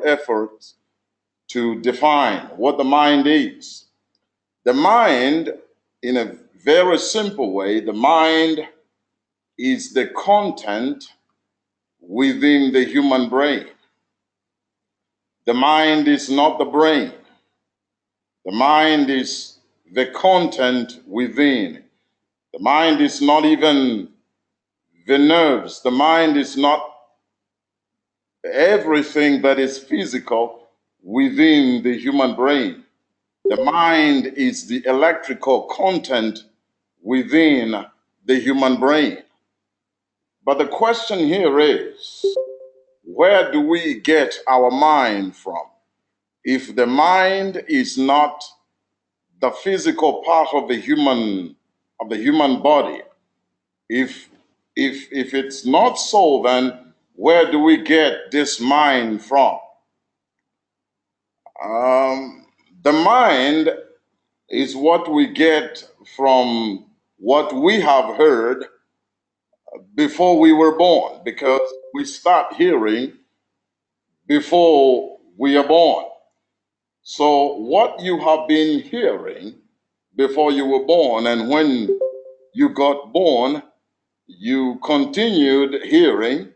effort to define what the mind is. The mind, in a very simple way, the mind is the content within the human brain. The mind is not the brain. The mind is the content within. The mind is not even the nerves. The mind is not everything that is physical within the human brain. The mind is the electrical content within the human brain. But the question here is, where do we get our mind from? If the mind is not the physical part of the human body, if it's not so, then where do we get this mind from? The mind is what we get from what we have heard before we were born, because we start hearing before we are born. So what you have been hearing before you were born, and when you got born, you continued hearing,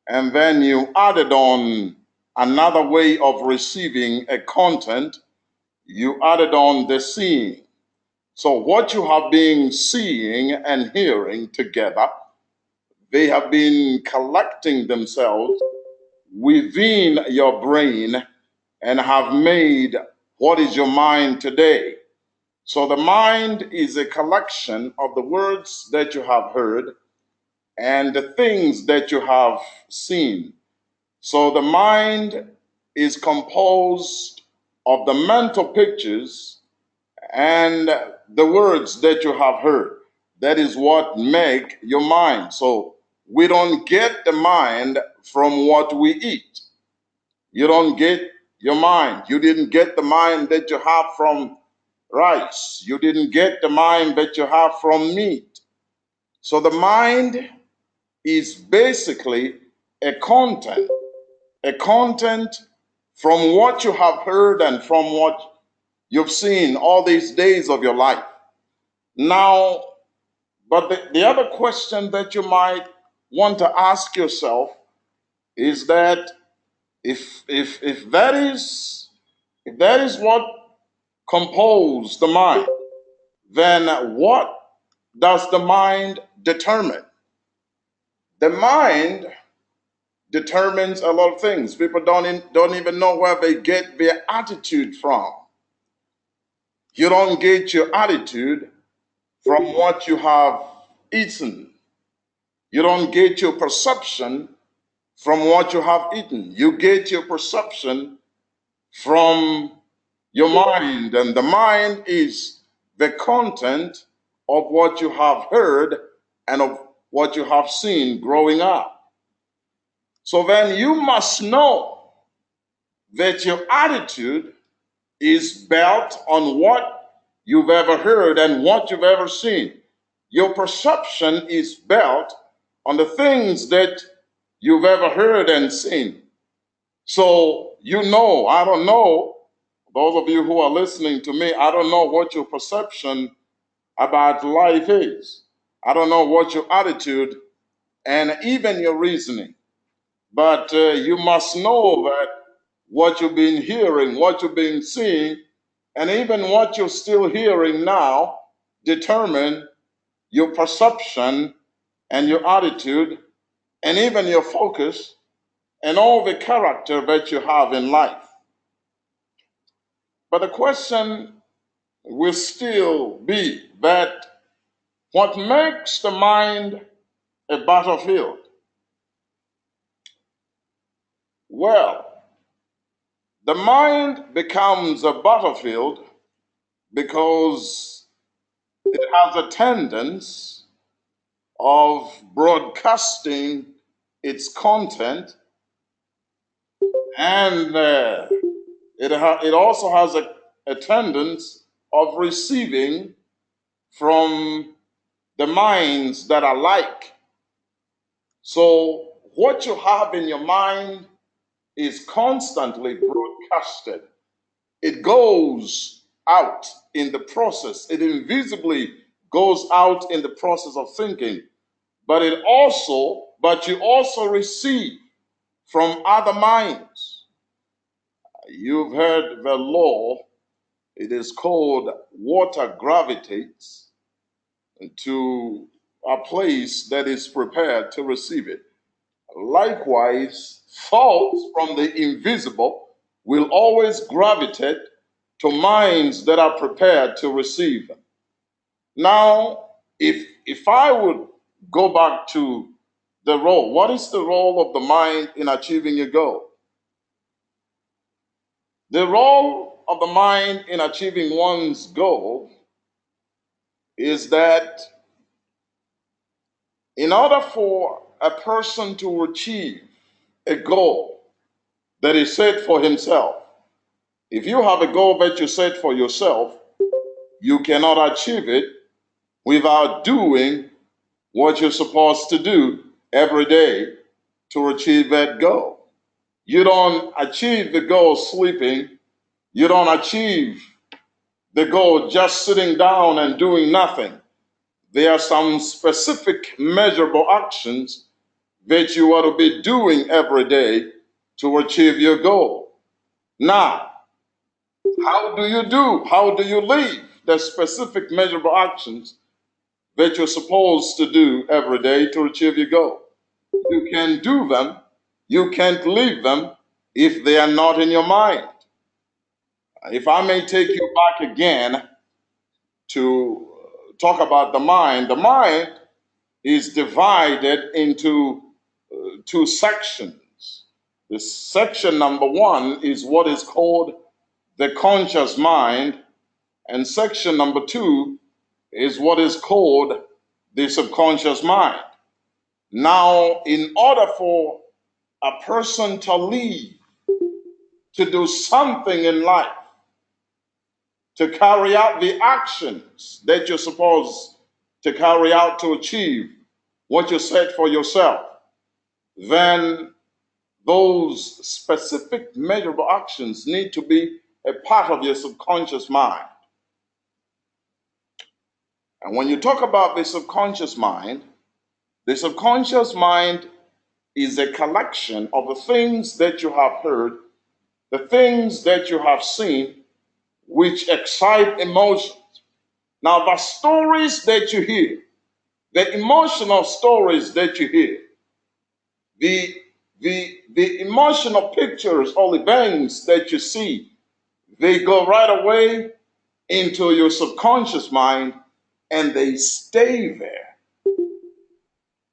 and then you added on another way of receiving a content. You added on the seeing. So what you have been seeing and hearing together, they have been collecting themselves within your brain and have made what is your mind today. So the mind is a collection of the words that you have heard and the things that you have seen. So the mind is composed of the mental pictures and the words that you have heard. That is what make your mind. So we don't get the mind from what we eat. You don't get your mind. You didn't get the mind that you have from rice. You didn't get the mind that you have from meat. So the mind is basically a content from what you have heard and from what you've seen all these days of your life. Now, but the other question that you might want to ask yourself is that if that is what composed the mind, then what does the mind determine? The mind determines a lot of things. People don't even know where they get their attitude from. You don't get your attitude from what you have eaten. You don't get your perception from what you have eaten. You get your perception from your mind, and the mind is the content of what you have heard and of what you have seen growing up. So then you must know that your attitude is built on what you've ever heard and what you've ever seen. Your perception is built on the things that you've ever heard and seen. So I don't know, those of you who are listening to me, I don't know what your perception about life is. I don't know what your attitude and even your reasoning. But you must know that what you've been hearing, what you've been seeing, and even what you're still hearing now determine your perception and your attitude and even your focus and all the character that you have in life. But the question will still be that what makes the mind a battlefield? Well, the mind becomes a battlefield because it has a tendency of broadcasting its content, and it also has a tendency of receiving from the minds that are like. So what you have in your mind is constantly broadcasted. It goes out in the process. It invisibly goes out in the process of thinking. But you also receive from other minds. You've heard the law. It is called water gravitates to a place that is prepared to receive it. Likewise, thoughts from the invisible will always gravitate to minds that are prepared to receive them. Now, if I would go back to the role, what is the role of the mind in achieving a goal? The role of the mind in achieving one's goal is that in order for a person to achieve a goal that is set for himself, if you have a goal that you set for yourself, you cannot achieve it without doing what you're supposed to do every day to achieve that goal. You don't achieve the goal sleeping. You don't achieve the goal just sitting down and doing nothing. There are some specific measurable actions that you ought to be doing every day to achieve your goal. Now, how do you live the specific measurable actions that you're supposed to do every day to achieve your goal? You can do them, you can't live them if they are not in your mind. If I may take you back again to talk about the mind is divided into two sections. The section number one is what is called the conscious mind, and section number two is what is called the subconscious mind. Now, in order for a person to live, to do something in life, to carry out the actions that you're supposed to carry out to achieve what you set for yourself, then those specific measurable actions need to be a part of your subconscious mind. And when you talk about the subconscious mind is a collection of the things that you have heard, the things that you have seen, which excite emotions. Now, the stories that you hear, the emotional stories that you hear, the emotional pictures or events that you see, they go right away into your subconscious mind and they stay there.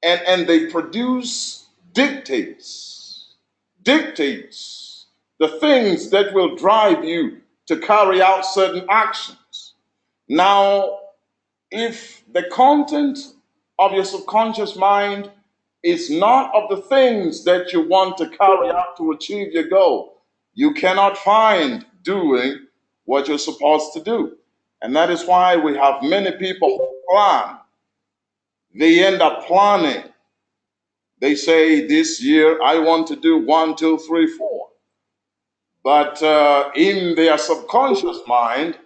And they produce dictates the things that will drive you to carry out certain actions. Now, if the content of your subconscious mind is not of the things that you want to carry out to achieve your goal, you cannot find doing what you're supposed to do. And that is why we have many people who plan. They end up planning. They say, this year I want to do 1, 2, 3, 4. But in their subconscious mind,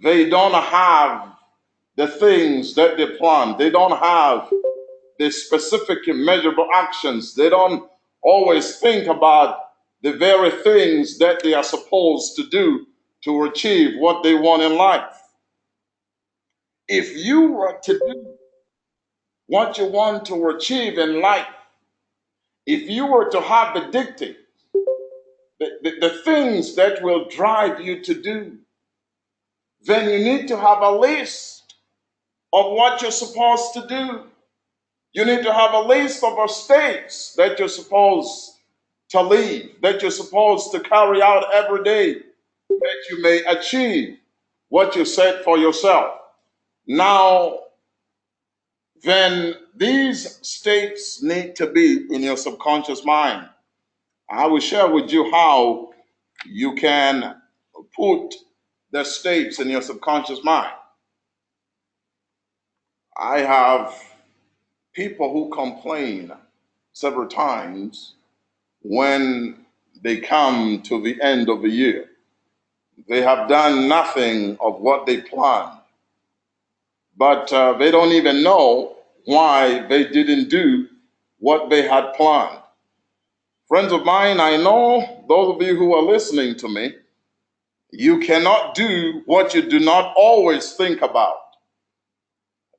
they don't have the things that they plan. They don't have the specific and measurable actions. They don't always think about the very things that they are supposed to do to achieve what they want in life. If you were to do what you want to achieve in life, if you were to have the dictate, the things that will drive you to do, then you need to have a list of what you're supposed to do. You need to have a list of states that you're supposed to live, that you're supposed to carry out every day, that you may achieve what you set for yourself. Now, then these states need to be in your subconscious mind. I will share with you how you can put the states in your subconscious mind. I have people who complain several times when they come to the end of the year. They have done nothing of what they planned, but they don't even know why they didn't do what they had planned. Friends of mine, I know those of you who are listening to me, you cannot do what you do not always think about.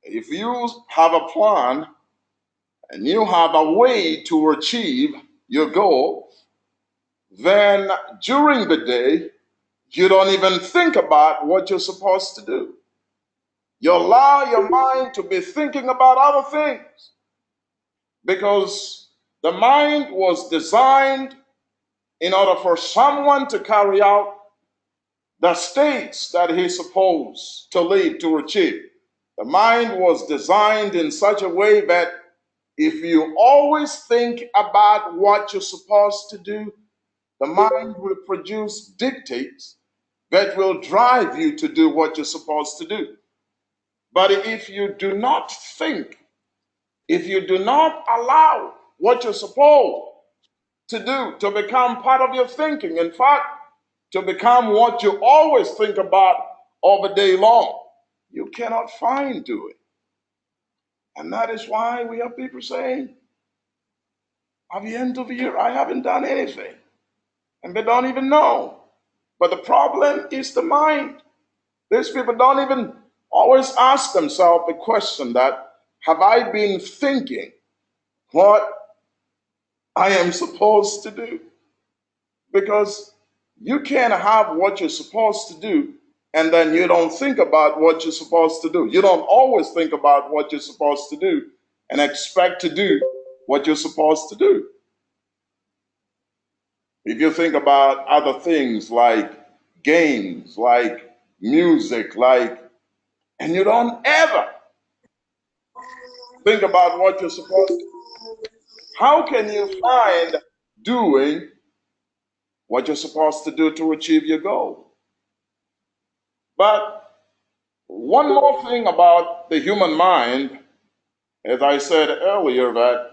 If you have a plan and you have a way to achieve your goal, then during the day, you don't even think about what you're supposed to do. You allow your mind to be thinking about other things because the mind was designed in order for someone to carry out the states that he's supposed to live to achieve. The mind was designed in such a way that if you always think about what you're supposed to do, the mind will produce dictates that will drive you to do what you're supposed to do. But if you do not think, if you do not allow what you're supposed to do to become part of your thinking, in fact, to become what you always think about all the day long, you cannot find doing. And that is why we have people saying, at the end of the year, I haven't done anything. And they don't even know. But the problem is the mind. These people don't even always ask themselves the question that, have I been thinking what I am supposed to do? Because you can't have what you're supposed to do and then you don't think about what you're supposed to do. You don't always think about what you're supposed to do and expect to do what you're supposed to do. If you think about other things like games, like music, and you don't ever think about what you're supposed to do, how can you find doing what you're supposed to do to achieve your goal? But one more thing about the human mind, as I said earlier, that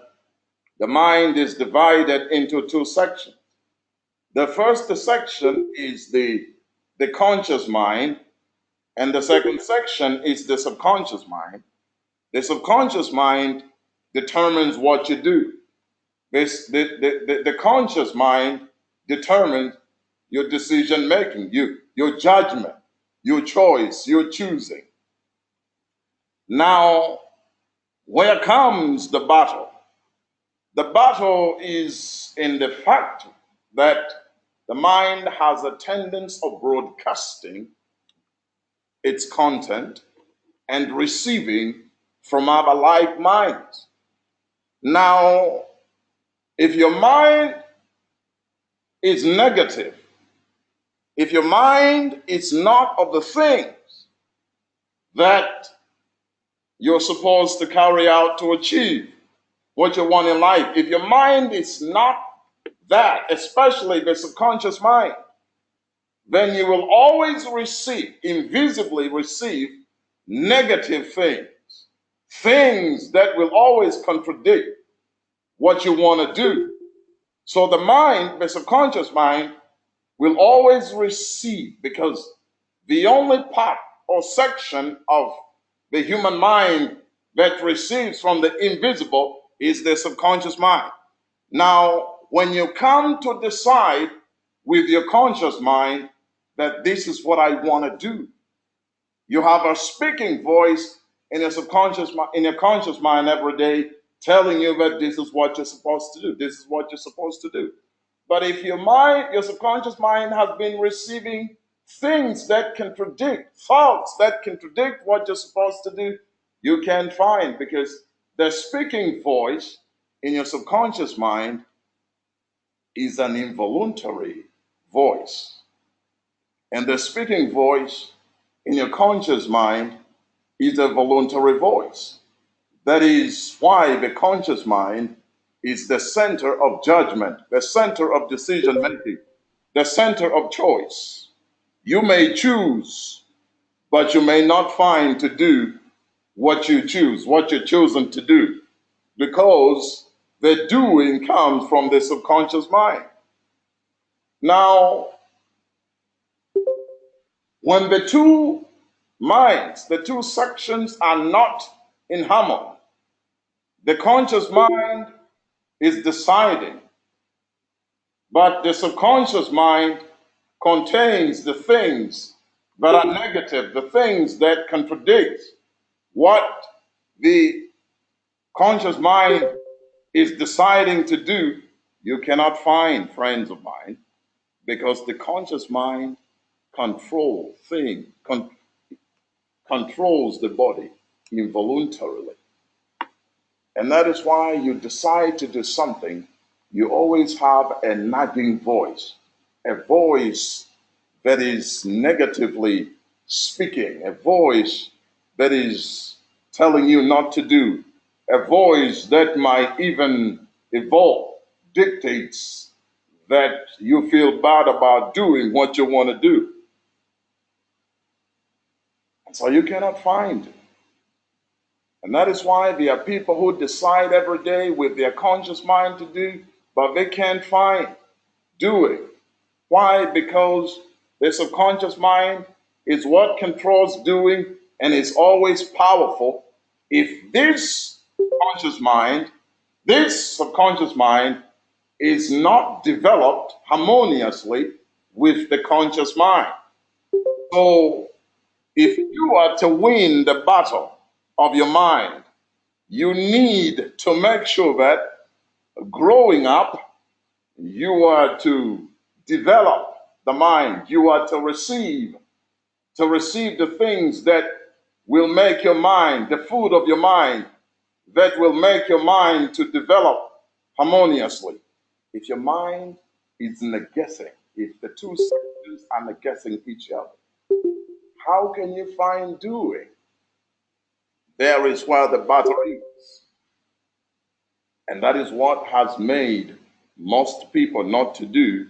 the mind is divided into two sections. The first section is the conscious mind, and the second section is the subconscious mind. The subconscious mind determines what you do. The conscious mind determines your decision making, your judgment, your choice, your choosing. Now, where comes the battle? The battle is in the fact that the mind has a tendency of broadcasting its content and receiving from other like minds. Now, if your mind is negative, if your mind is not of the things that you're supposed to carry out to achieve what you want in life, if your mind is not that, especially the subconscious mind, then you will always receive, invisibly receive, negative things, things that will always contradict what you want to do. So the mind, the subconscious mind, will always receive, because the only part or section of the human mind that receives from the invisible is the subconscious mind. Now, when you come to decide with your conscious mind that this is what I want to do, you have a speaking voice in your conscious mind every day telling you that this is what you're supposed to do. This is what you're supposed to do. But if your subconscious mind has been receiving things that contradict, thoughts that contradict what you're supposed to do, you can't find, because the speaking voice in your subconscious mind is an involuntary voice. And the speaking voice in your conscious mind is a voluntary voice. That is why the conscious mind is the center of judgment, the center of decision making, the center of choice. You may choose, but you may not find to do what you choose, what you're choosing to do, because the doing comes from the subconscious mind. Now, when the two minds, the two sections are not in harmony, the conscious mind is deciding, but the subconscious mind contains the things that are negative, the things that contradict what the conscious mind is deciding to do. You cannot find, friends of mine, because the conscious mind controls the body involuntarily. And that is why you decide to do something, you always have a nagging voice, a voice that is negatively speaking, a voice that is telling you not to do, a voice that might even evolve, dictates that you feel bad about doing what you want to do. So you cannot find it. And that is why there are people who decide every day with their conscious mind to do, but they can't find doing. Why? Because the subconscious mind is what controls doing and is always powerful. If this subconscious mind is not developed harmoniously with the conscious mind. So if you are to win the battle of your mind, you need to make sure that growing up, you are to develop the mind. You are to receive the things that will make your mind, the food of your mind, that will make your mind to develop harmoniously. If your mind is guessing, if the two sections are guessing each other, how can you find doing? There is where the battle is. And that is what has made most people not to do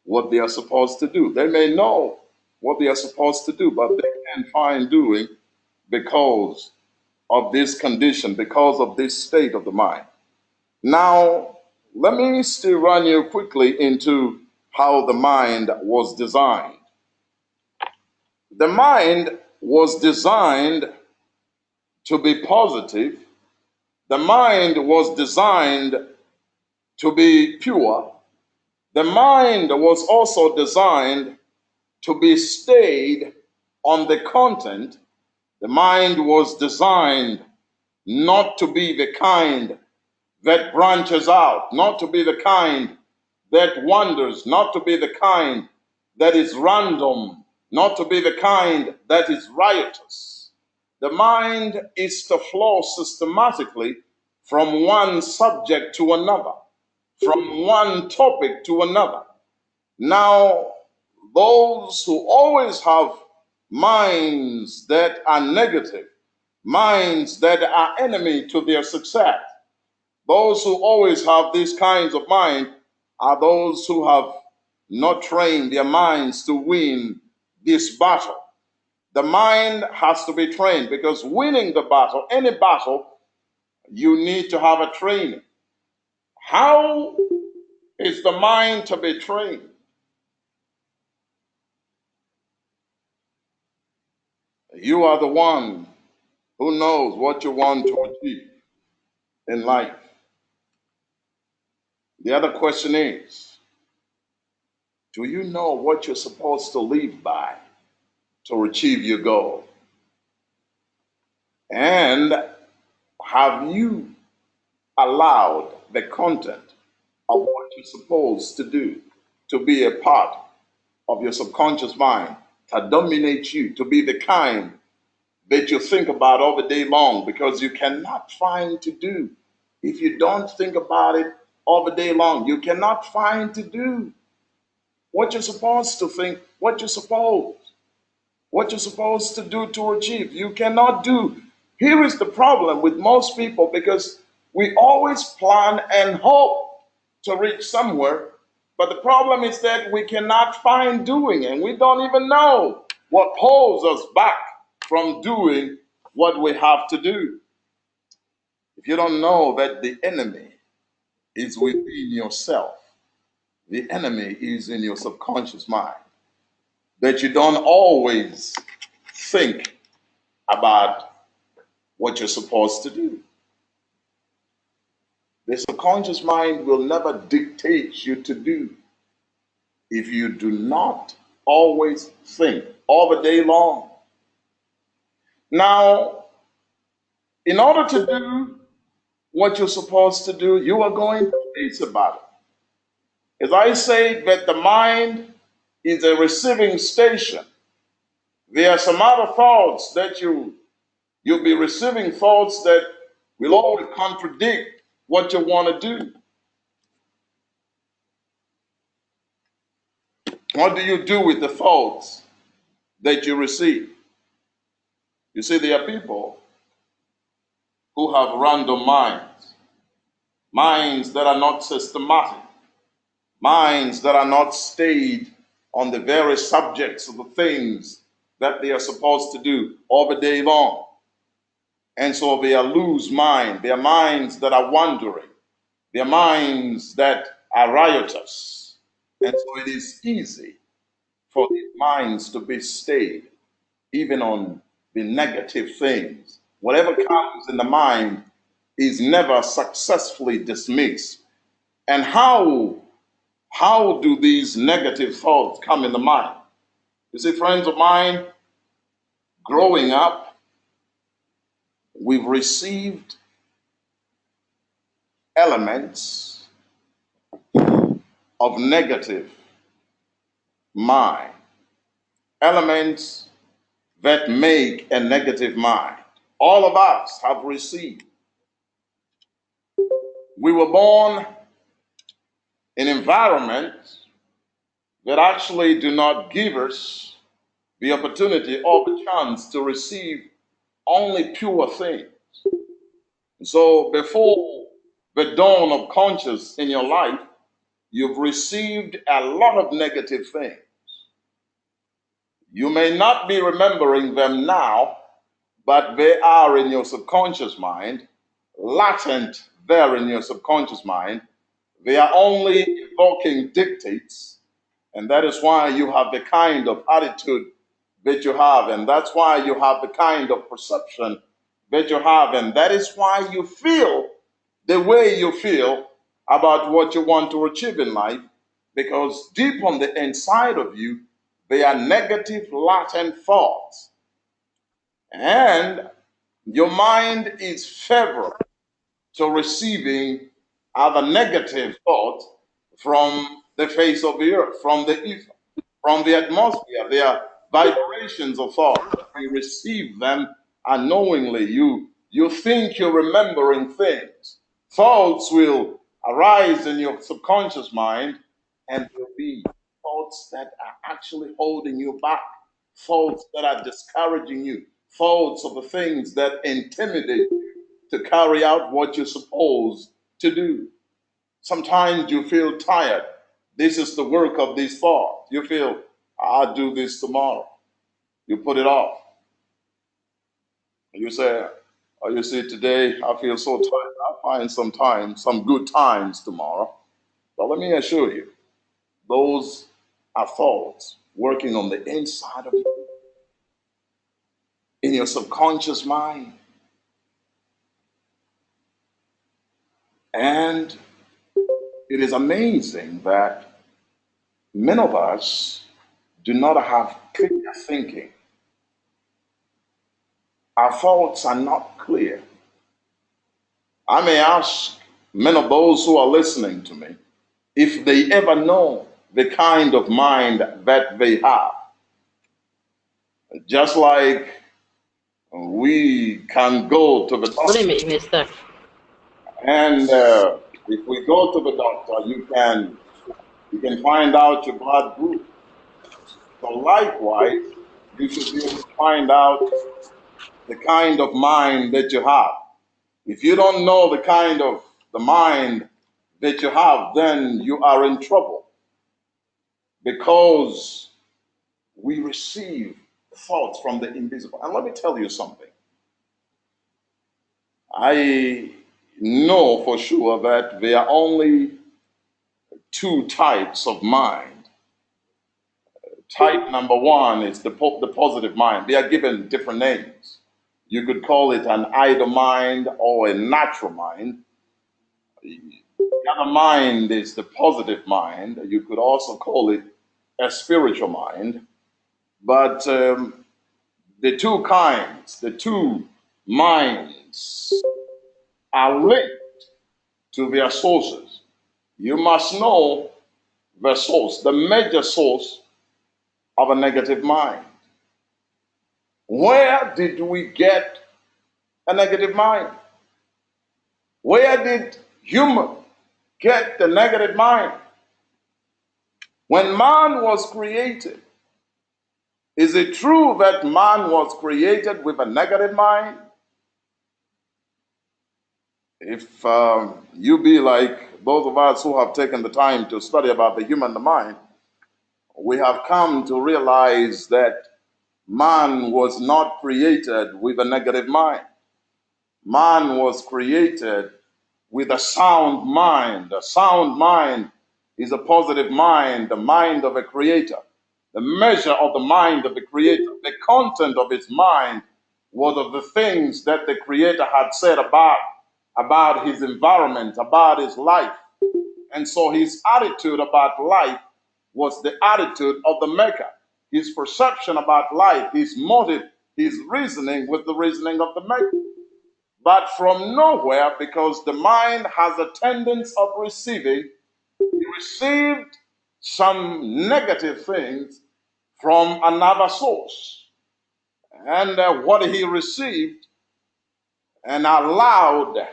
what they are supposed to do. They may know what they are supposed to do, but they can't find doing because of this condition, because of this state of the mind. Now, let me still run you quickly into how the mind was designed. The mind was designed to be positive. The mind was designed to be pure. The mind was also designed to be stayed on the content. The mind was designed not to be the kind that branches out, not to be the kind that wanders, not to be the kind that is random, not to be the kind that is riotous. The mind is to flow systematically from one subject to another, from one topic to another. Now, those who always have minds that are negative, minds that are enemy to their success, those who always have these kinds of mind are those who have not trained their minds to win this battle. The mind has to be trained because winning the battle, any battle, you need to have a training. How is the mind to be trained? You are the one who knows what you want to achieve in life. The other question is, do you know what you're supposed to live by to achieve your goal? And have you allowed the content of what you're supposed to do to be a part of your subconscious mind, to dominate you, to be the kind that you think about all the day long? Because you cannot find to do if you don't think about it all the day long. You cannot find to do what you're supposed to think, what you're supposed to do to achieve. You cannot do. Here is the problem with most people, because we always plan and hope to reach somewhere, but the problem is that we cannot find doing, and we don't even know what holds us back from doing what we have to do. If you don't know that the enemy is within yourself, the enemy is in your subconscious mind, that you don't always think about what you're supposed to do. The subconscious mind will never dictate you to do if you do not always think all the day long. Now, in order to do what you're supposed to do, you are going to think about it. As I say, that the mind is a receiving station. There are some other thoughts that you'll be receiving, thoughts that will always contradict what you want to do. What do you do with the thoughts that you receive? You see, there are people who have random minds, minds that are not systematic, minds that are not stayed on the very subjects of the things that they are supposed to do all the day long. And so they are loose mind. They are minds that are wandering. They are minds that are riotous. And so it is easy for these minds to be stayed, even on the negative things. Whatever comes in the mind is never successfully dismissed. And how do these negative thoughts come in the mind? You see, friends of mine, growing up, we've received elements of negative mind, elements that make a negative mind. All of us have received. We were born in environments that actually do not give us the opportunity or the chance to receive only pure things. So before the dawn of conscience in your life, you've received a lot of negative things. You may not be remembering them now, but they are in your subconscious mind, latent there in your subconscious mind. They are only evoking dictates, and that is why you have the kind of attitude that you have, and that's why you have the kind of perception that you have, and that is why you feel the way you feel about what you want to achieve in life, because deep on the inside of you, they are negative, latent thoughts. And your mind is favorable to receiving other negative thoughts from the face of the earth, from the ether, from the atmosphere. They are vibrations of thought. You receive them unknowingly. You think you're remembering things. Thoughts will arise in your subconscious mind, and will be thoughts that are actually holding you back, thoughts that are discouraging you, thoughts of the things that intimidate you to carry out what you're supposed to do. Sometimes you feel tired. This is the work of these thoughts. You feel, I'll do this tomorrow. You put it off. You say, oh, you see, today I feel so tired. I'll find some time, some good times tomorrow. But let me assure you, those are thoughts working on the inside of you, in your subconscious mind. And it is amazing that many of us do not have clear thinking. Our thoughts are not clear. I may ask many of those who are listening to me if they ever know the kind of mind that they have. Just like we can go to the What do you doctor, mean, mister? and if we go to the doctor, you can find out your blood group. So likewise, you should be able to find out the kind of mind that you have. If you don't know the kind of the mind that you have, then you are in trouble, because we receive thoughts from the invisible. And let me tell you something. I know for sure that there are only two types of mind. Type number one is the positive mind. They are given different names. You could call it an idle mind or a natural mind. The other mind is the positive mind. You could also call it a spiritual mind. But the two kinds, the two minds are linked to their sources. You must know the source, the major source of a negative mind. Where did we get a negative mind? Where did human get the negative mind? When man was created, is it true that man was created with a negative mind? If you be like those of us who have taken the time to study about the human mind, we have come to realize that man was not created with a negative mind. Man was created with a sound mind. A sound mind is a positive mind, the mind of a creator. The measure of the mind of the creator, the content of his mind was of the things that the creator had said about his environment, about his life. And so his attitude about life was the attitude of the maker. His perception about life, his motive, his reasoning was the reasoning of the maker. But from nowhere, because the mind has a tendency of receiving, he received some negative things from another source. And what he received and allowed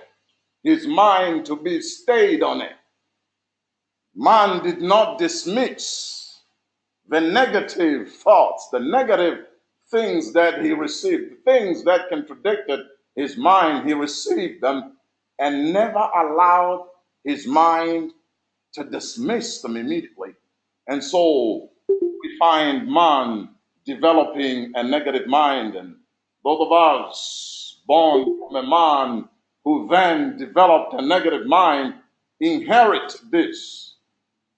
his mind to be stayed on it. Man did not dismiss the negative thoughts, the negative things that he received, the things that contradicted his mind. He received them and never allowed his mind to dismiss them immediately. And so we find man developing a negative mind, and those of us born from a man who then developed a negative mind inherit this.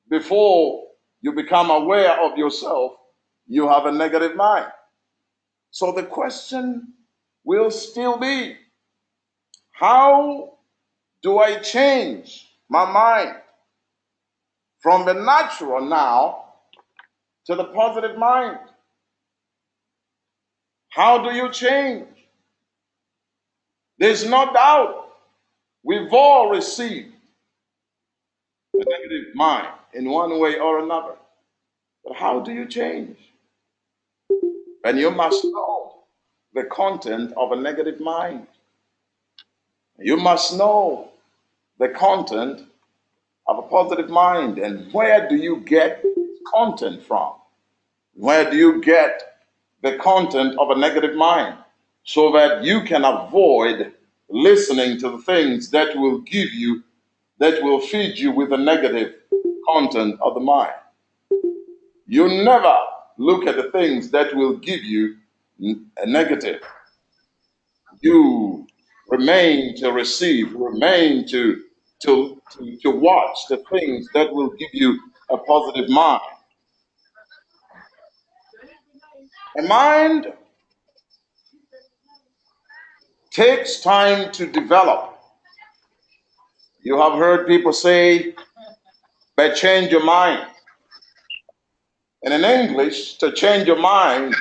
Before you become aware of yourself, you have a negative mind. So the question will still be, how do I change my mind from the natural now to the positive mind? How do you change? There's no doubt we've all received a negative mind in one way or another. But how do you change? And you must know the content of a negative mind. You must know the content of a positive mind. And where do you get content from? Where do you get the content of a negative mind? So that you can avoid listening to the things that will give you, that will feed you with the negative content of the mind. You never look at the things that will give you a negative. You remain to receive, remain to watch the things that will give you a positive mind. A mind takes time to develop. You have heard people say, but change your mind. And in English, to change your mind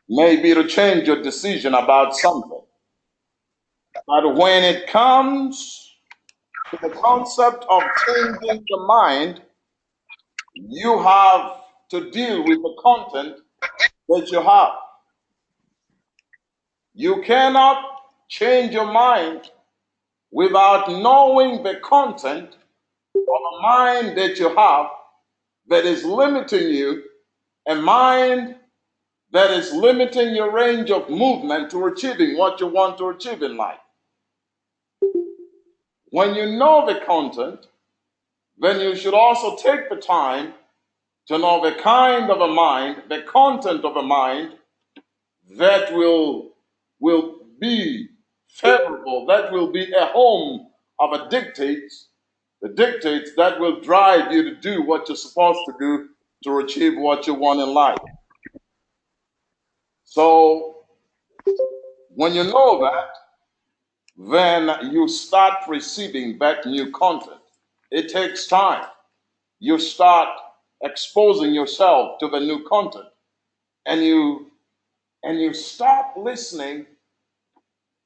may be to change your decision about something. But when it comes to the concept of changing the mind, you have to deal with the content that you have. You cannot change your mind without knowing the content of a mind that you have that is limiting you, a mind that is limiting your range of movement to achieving what you want to achieve in life. When you know the content, then you should also take the time to know the kind of a mind, the content of a mind that will be favorable, that will be a home of a dictates the dictates that will drive you to do what you're supposed to do to achieve what you want in life. So when you know that, then you start receiving back new content. It takes time. You start exposing yourself to the new content, and you stop listening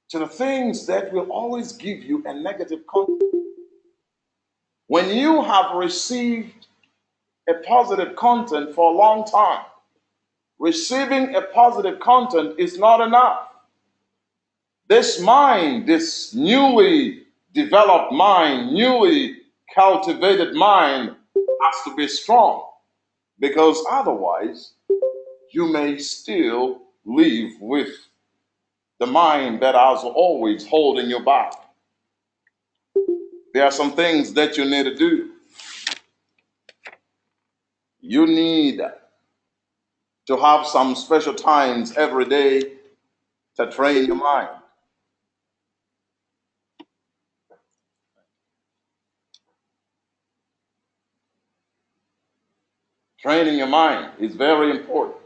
to the things that will always give you a negative content. When you have received a positive content for a long time, receiving a positive content is not enough. This mind, this newly developed mind, newly cultivated mind has to be strong, because otherwise you may still live with the mind that is always holding you back. There are some things that you need to do. You need to have some special times every day to train your mind. Training your mind is very important.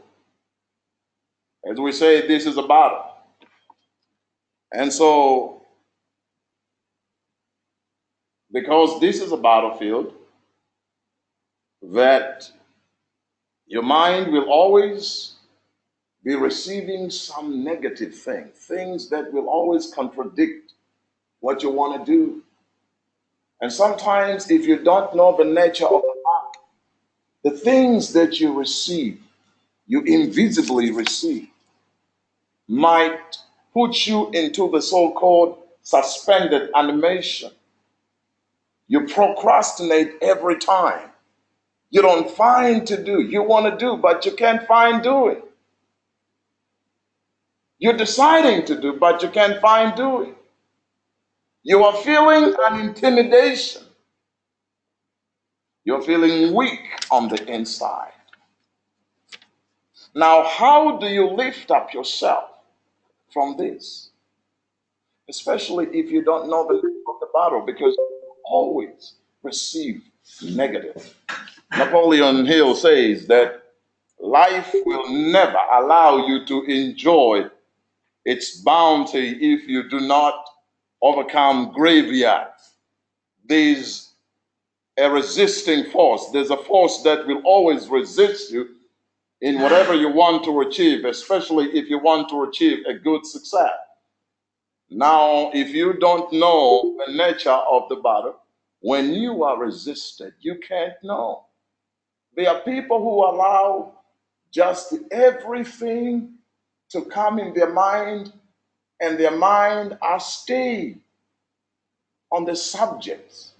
As we say, this is a battle. And so, because this is a battlefield, that your mind will always be receiving some negative things that will always contradict what you want to do. And sometimes, if you don't know the nature of the heart, the things that you receive, you invisibly receive, might put you into the so-called suspended animation. You procrastinate every time. You don't find to do. You want to do, but you can't find doing. You're deciding to do, but you can't find doing. You are feeling an intimidation. You're feeling weak on the inside. Now, how do you lift up yourself from this? Especially if you don't know the name of the battle, because you always receive negative. Napoleon Hill says that life will never allow you to enjoy its bounty if you do not overcome graveyards. There's a resisting force. There's a force that will always resist you in whatever you want to achieve, especially if you want to achieve a good success. Now, if you don't know the nature of the battle, when you are resisted, you can't know. There are people who allow just everything to come in their mind, and their mind are stayed on the subjects.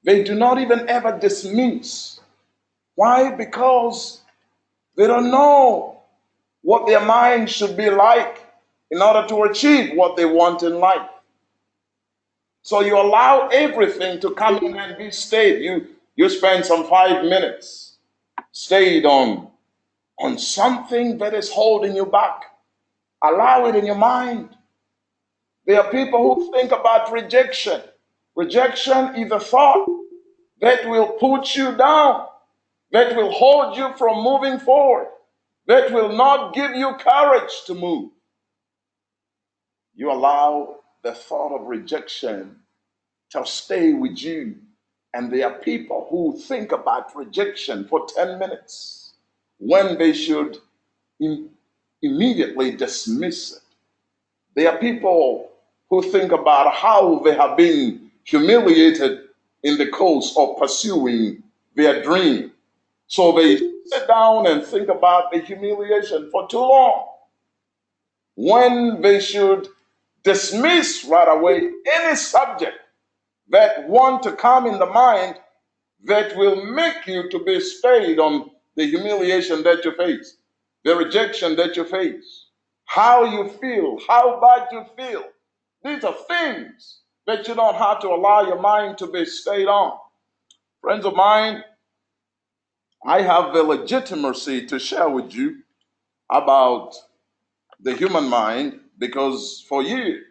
They do not even ever dismiss. Why? Because they don't know what their mind should be like in order to achieve what they want in life. So you allow everything to come in and be stayed. You spend some 5 minutes stayed on something that is holding you back. Allow it in your mind. There are people who think about rejection. Rejection is a thought that will put you down, that will hold you from moving forward, that will not give you courage to move. You allow the thought of rejection to stay with you. And there are people who think about rejection for 10 minutes when they should immediately dismiss it. There are people who think about how they have been humiliated in the course of pursuing their dream. So they sit down and think about the humiliation for too long, when they should dismiss right away any subject that want to come in the mind that will make you to be stayed on the humiliation that you face, the rejection that you face, how you feel, how bad you feel. These are things that you don't have to allow your mind to be stayed on. Friends of mine, I have the legitimacy to share with you about the human mind, because for years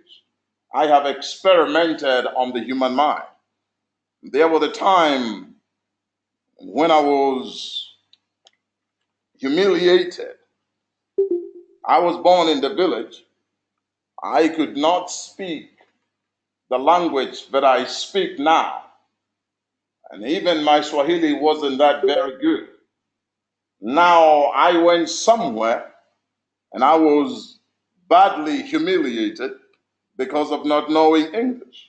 I have experimented on the human mind. There was a time when I was humiliated. I was born in the village. I could not speak the language that I speak now. And even my Swahili wasn't that very good. Now I went somewhere and I was badly humiliated because of not knowing English.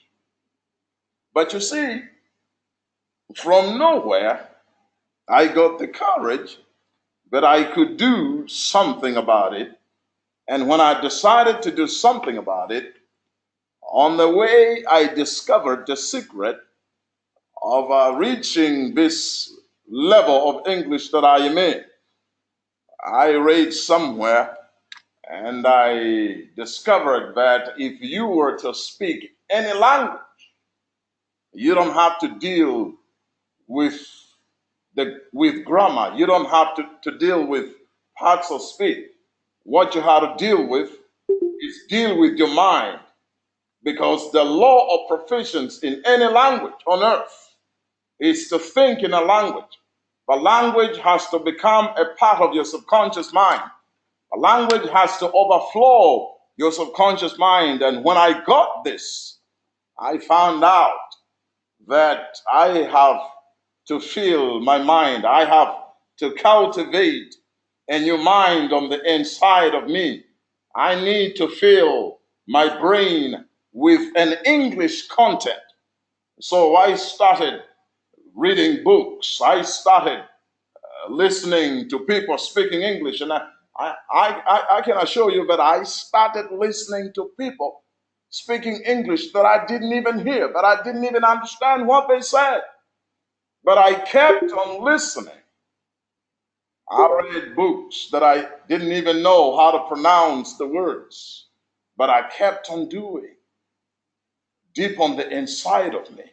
But you see, from nowhere, I got the courage that I could do something about it. And when I decided to do something about it, on the way, I discovered the secret of reaching this level of English that I am in. I read somewhere and I discovered that if you were to speak any language, you don't have to deal with with grammar. You don't have to deal with parts of speech. What you have to deal with is deal with your mind, because the law of proficiency in any language on earth is to think in a language. The language has to become a part of your subconscious mind. The language has to overflow your subconscious mind. And when I got this, I found out that I have to fill my mind. I have to cultivate a new mind on the inside of me. I need to fill my brain with an English content. So I started reading books. I started listening to people speaking English. And I can assure you that I started listening to people speaking English that I didn't even hear, that I didn't even understand what they said. But I kept on listening. I read books that I didn't even know how to pronounce the words, but I kept on doing. Deep on the inside of me,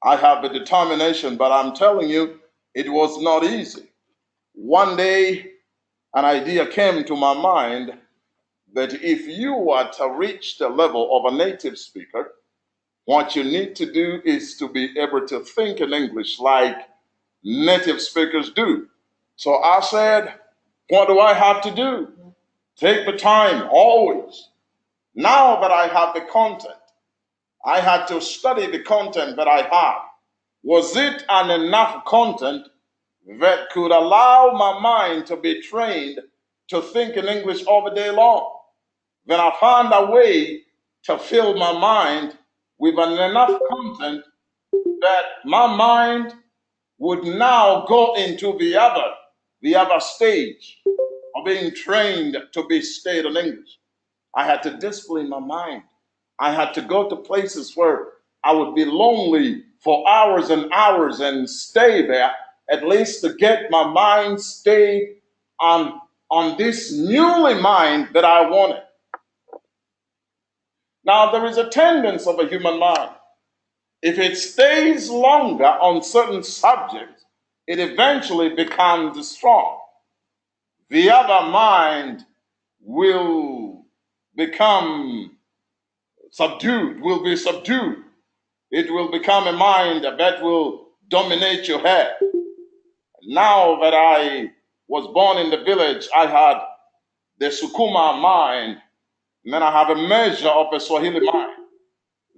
I have the determination, but I'm telling you, it was not easy. One day, an idea came to my mind that if you are to reach the level of a native speaker, what you need to do is to be able to think in English like native speakers do. So I said, what do I have to do? Take the time, always. Now that I have the content, I had to study the content that I had. Was it an enough content that could allow my mind to be trained to think in English all the day long? Then I found a way to fill my mind with an enough content that my mind would now go into the other stage of being trained to be stayed in English. I had to discipline my mind. I had to go to places where I would be lonely for hours and hours and stay there, at least to get my mind stayed on this newly mind that I wanted. Now, there is a tendency of a human mind. If it stays longer on certain subjects, it eventually becomes strong. The other mind will become subdued, will be subdued. It will become a mind that will dominate your head. Now that I was born in the village, I had the Sukuma mind, and then I have a measure of a Swahili mind.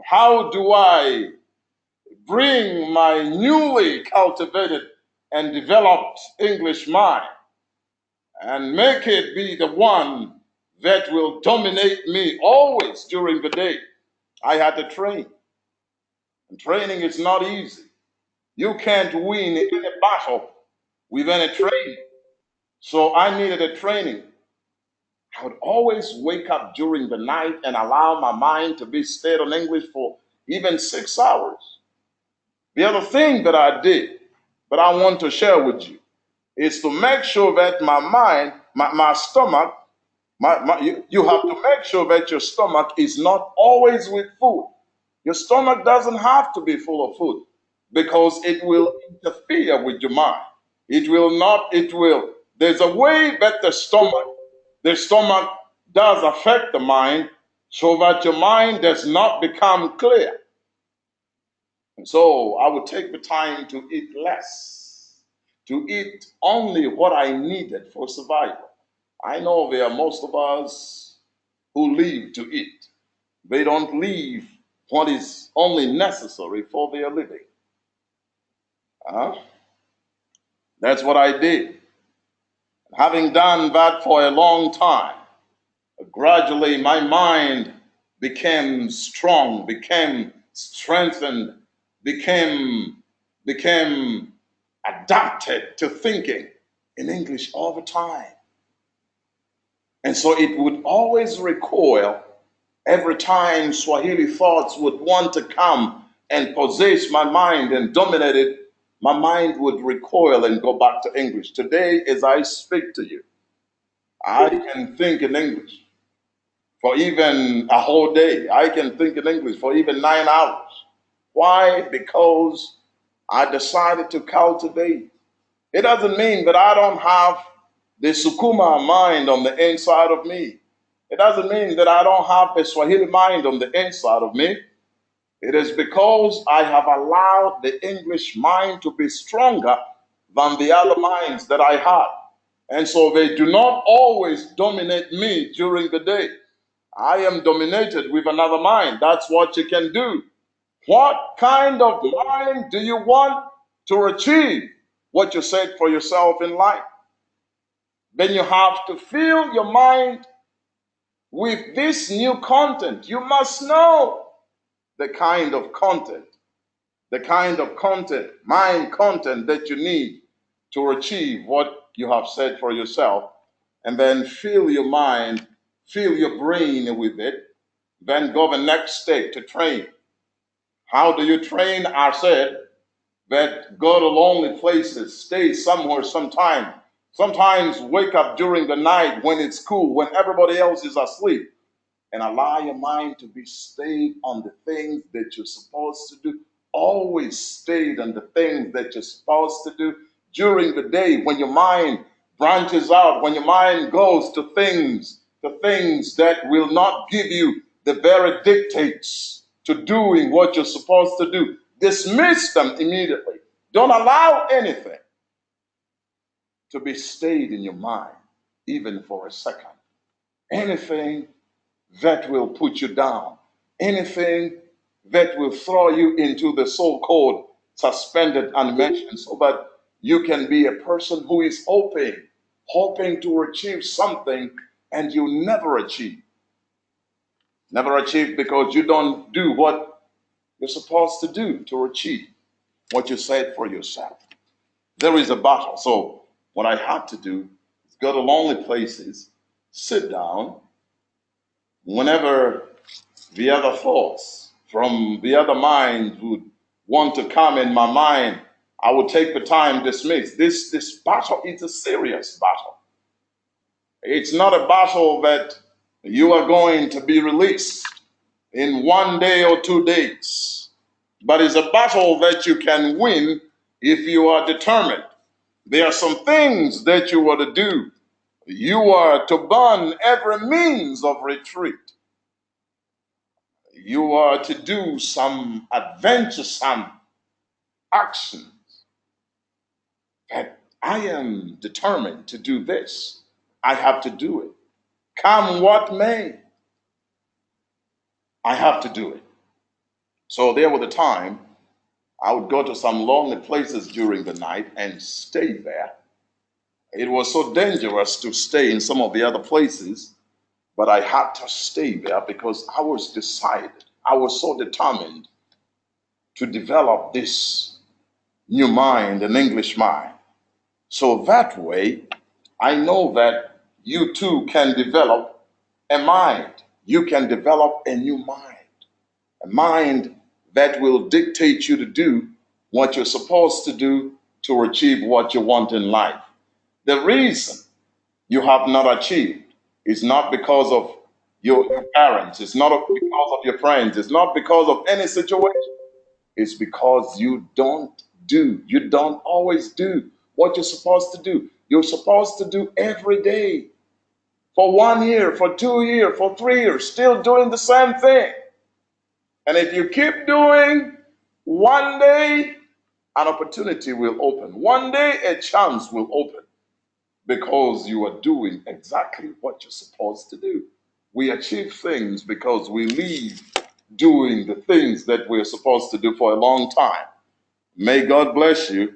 How do I bring my newly cultivated and developed English mind and make it be the one that will dominate me always during the day? I had to train. And training is not easy. You can't win any battle with any training. So I needed a training. I would always wake up during the night and allow my mind to be stayed on English for even 6 hours. The other thing that I did, that I want to share with you, is to make sure that my mind, my stomach, you have to make sure that your stomach is not always with food. Your stomach doesn't have to be full of food, because it will interfere with your mind. It will not, it will. There's a way that the stomach does affect the mind so that your mind does not become clear. And so I would take the time to eat less, to eat only what I needed for survival. I know there are most of us who live to eat. They don't leave what is only necessary for their living. Huh? That's what I did. Having done that for a long time, gradually my mind became strong, became strengthened, became adapted to thinking in English all the time. And so it would always recoil every time Swahili thoughts would want to come and possess my mind and dominate it. My mind would recoil and go back to English. Today, as I speak to you, I can think in English for even a whole day. I can think in English for even 9 hours. Why? Because I decided to cultivate. It doesn't mean that I don't have the Sukuma mind on the inside of me. It doesn't mean that I don't have the Swahili mind on the inside of me. It is because I have allowed the English mind to be stronger than the other minds that I had. And so they do not always dominate me during the day. I am dominated with another mind. That's what you can do. What kind of mind do you want to achieve what you set for yourself in life? Then you have to fill your mind with this new content. You must know the kind of content, mind content that you need to achieve what you have set for yourself. And then fill your mind, fill your brain with it. Then go the next step to train. How do you train? I said that go to lonely places, stay somewhere sometime. Sometimes wake up during the night when it's cool, when everybody else is asleep, and allow your mind to be stayed on the things that you're supposed to do. Always stayed on the things that you're supposed to do during the day. When your mind branches out, when your mind goes to things that will not give you the very dictates to doing what you're supposed to do, dismiss them immediately. Don't allow anything to be stayed in your mind, even for a second. Anything that will put you down, anything that will throw you into the so-called suspended animation, so that you can be a person who is hoping to achieve something, and you never achieve. Never achieve because you don't do what you're supposed to do to achieve what you said for yourself. There is a battle. So what I had to do is go to lonely places, sit down. Whenever the other thoughts from the other mind would want to come in my mind, I would take the time to dismiss. This battle is a serious battle. It's not a battle that you are going to be released in 1 day or 2 days, but it's a battle that you can win if you are determined. There are some things that you are to do. You are to burn every means of retreat. You are to do some adventuresome actions. That I am determined to do this. I have to do it. Come what may, I have to do it. So there was a time I would go to some lonely places during the night and stay there. It was so dangerous to stay in some of the other places, but I had to stay there because I was decided. I was so determined to develop this new mind, an English mind. So that way, I know that you too can develop a mind. You can develop a new mind, a mind that will dictate you to do what you're supposed to do to achieve what you want in life. The reason you have not achieved is not because of your parents, it's not because of your friends, it's not because of any situation. It's because you don't always do what you're supposed to do. You're supposed to do every day for 1 year, for 2 years, for 3 years, still doing the same thing. And if you keep doing one day an opportunity will open. One day a chance will open because you are doing exactly what you're supposed to do. We achieve things because we leave doing the things that we're supposed to do for a long time. May God bless you.